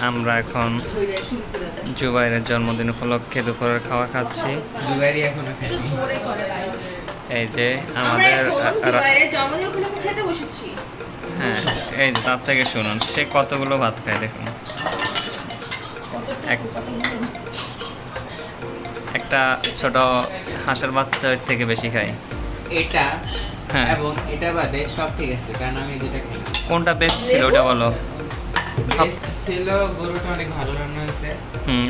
আমরা এখন জুবাইরের জন্মদিন উপলক্ষে দুপুরের খাওয়া খাচ্ছি। জুবাইরই এখনো খাইনি। এই যে আমাদের জন্মদিন উপলক্ষে খেতে বসেছি। হ্যাঁ, এই যে তার থেকে শুনুন সে কতগুলো ভাত খায় দেখুন। একটা ছোট হাঁসের বাচ্চা এর থেকে বেশি খায়। এটা হ্যাঁ, এবং এটা বাদে সব ঠিক আছে, কারণ আমি যেটা খাই কোনটা বেস্ট ছিল ওটা বলো। ছিল গরুটা অনেক ভালো রান্না হয়েছে।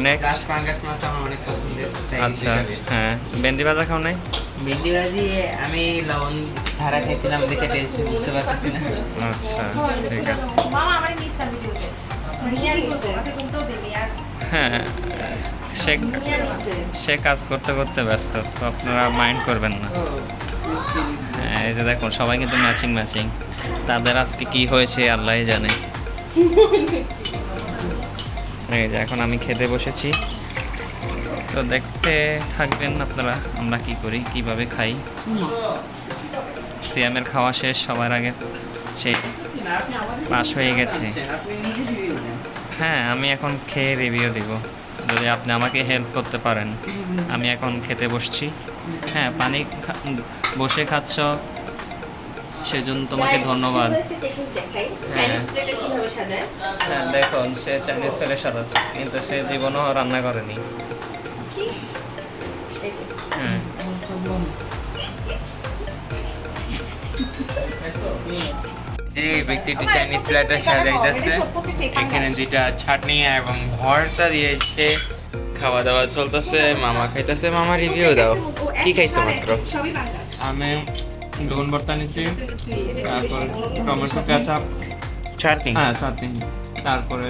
নেক্সট। প্লাস পাঙ্গাস মাছ আমার অনেক পছন্দের। তাই আচ্ছা, দুইটা best। হ্যাঁ, ভেন্ডি ভাজা খাও নাই? ভেন্ডি ভাজি আমি লবণ ছাড়া খাইছিলাম, দেখে টেস্ট বুঝতে পারতেছি না। আচ্ছা, ঠিক আছে। মামা আমার নিস্তা ভিডিওতে নিয়ে নিতে আপনি কোনটাও দেনি আর হ্যাঁ, সে নিয়ে নিতে সে কাজ করতে করতে ব্যস্ত, তো আপনারা মাইন্ড করবেন না। হ্যাঁ, এই যে দেখুন সবাই কিন্তু ম্যাচিং ম্যাচিং। তাদের আজকে কি হয়েছে আল্লাহই জানে। এই যে এখন আমি খেতে বসেছি, তো দেখতে থাকবেন আপনারা আমরা কি করি, কিভাবে খাই। সিয়ামের খাওয়া শেষ, সবার আগে সেই পাস হয়ে গেছে। আপনি নিজে review দেন। হ্যাঁ, আমি এখন খেয়ে রিভিউ দিব যদি আপনি আমাকে হেল্প করতে পারেন। আমি এখন খেতে বসছি। হ্যাঁ, পানি বসে খাচ্ছ সেজন্য তোমাকে ধন্যবাদ। চাইনিজ প্লেটে কিভাবে সাজায় হ্যাঁ, দেখুন সে চাইনিজ প্লেটে সাজাচ্ছে, কিন্তু সে জীবনও রান্না করেনি। কি এই যে হ্যাঁ, যে ব্যক্তিটি চাইনিজ প্লেটে সাজাইতেছে, এখানে যেটা চাটনি এবং ভর্তা দিয়েছে, খাওয়া দাওয়া চলতেছে, মামা খাইতেছে। মামা রিভিউ দাও, কি খাইছো মাত্র? সবই বাংলা আমি বেগুন ভর্তা নিচ্ছি, তারপর টমেটো কেচাপ, চাটনি, হ্যাঁ চাটনি, তারপরে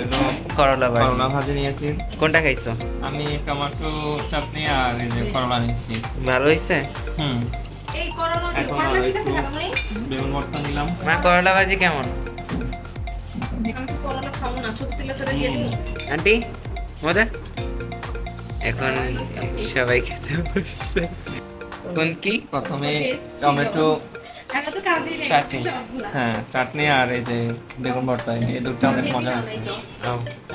করলা করলা ভাজি নিয়েছি। কোনটা খাইছো? আমি টমেটো চাটনি আর এই যে করলা নিচ্ছি। ভালো হয়েছে? হুম, এই করোনা এখন করোনা আর ঠিক আছে একটু কারণে বেগুন ভর্তা নিলাম। মা করলা ভাজি কেমন? আমি তো করোনা খাবো না ছোট তেলে চলে দিয়ে দিই আন্টি মজা? এখন সবাই খেতে বসছে। কোন কি? প্রথমে টমেটো এখন তো কাজই নেই চাটনি, সবগুলা। হ্যাঁ চাটনি আর এই যে বেগুন ভর্তা, এই দুটো অনেক মজা হয়েছে।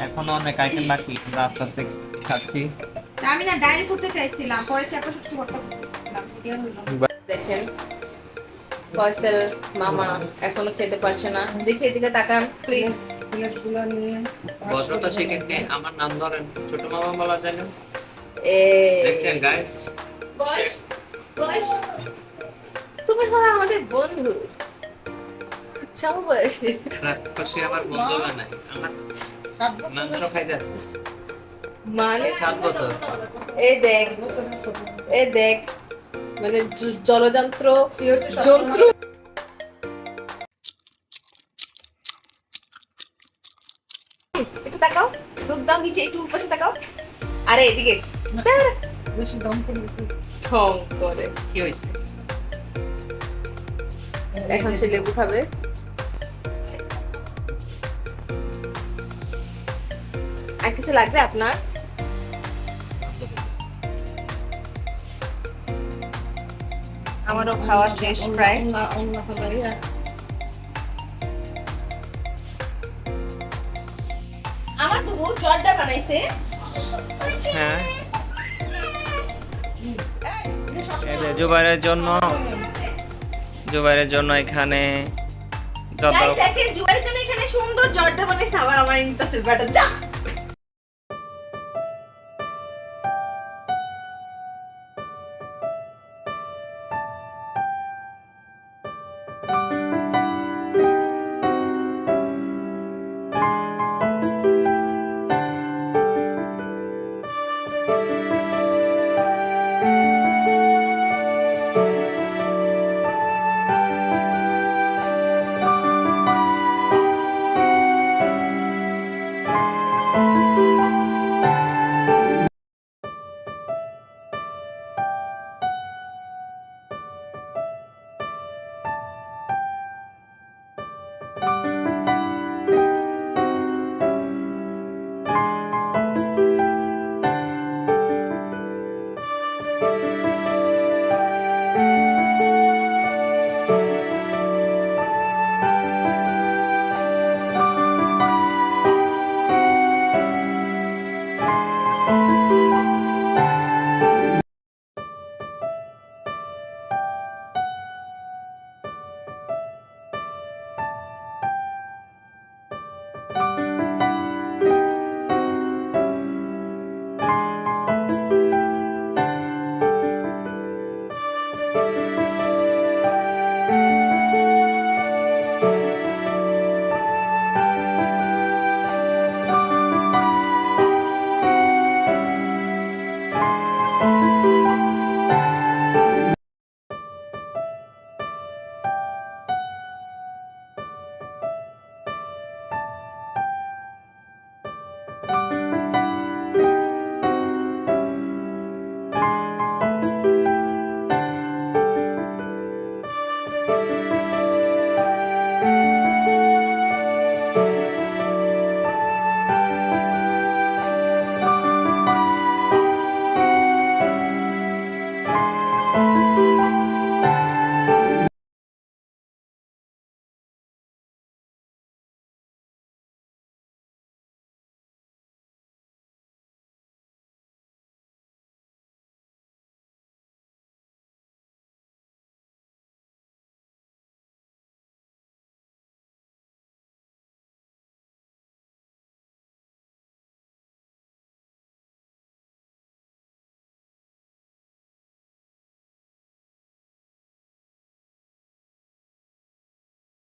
এখনো অনেক আইটেম বাকি, আমরা আস্তে আস্তে খাচ্ছি। তা আমি না ডাইন করতে চাইছিলাম, পরে চাপা শুটকি ভর্তা করতেছিলাম, এটা হলো। দেখেন ফয়সাল মামা এখনো খেতে পারছে না, দেখি এদিকে তাকান প্লিজ। প্লেটগুলো নিয়ে ভদ্রতা শিখে আমার নাম ধরেন, ছোট মামা বলা যায় না। এ দেখছেন গাইস, বয়স বয়স তুমি হলো আমাদের বন্ধু সমবয়সী। খুশি আমার বন্ধু বানাই, আমার মাংস খাইতে আসছে মানে 7 বছর। এই দেখ এই দেখ মানে জলযন্ত্র যন্ত্র। একটু তাকাও, মুখ দাও নিচে, একটু পাশে তাকাও। আরে এদিকে বেশি দম করে ঠং করে। কি হয়েছে? এখন সে লেবু খাবে। আর কিছু লাগবে আপনার? আমারও খাওয়া শেষ প্রায়। আমার তো বহুত জর্দা বানাইছে। হ্যাঁ, এই যে জুবাইরের জন্য এখানে যত গাইস দেখেন জুয়ারের জন্য এখানে সুন্দর জর্দা বানাইছে, আবার আমার নিতেছে বেটা যা।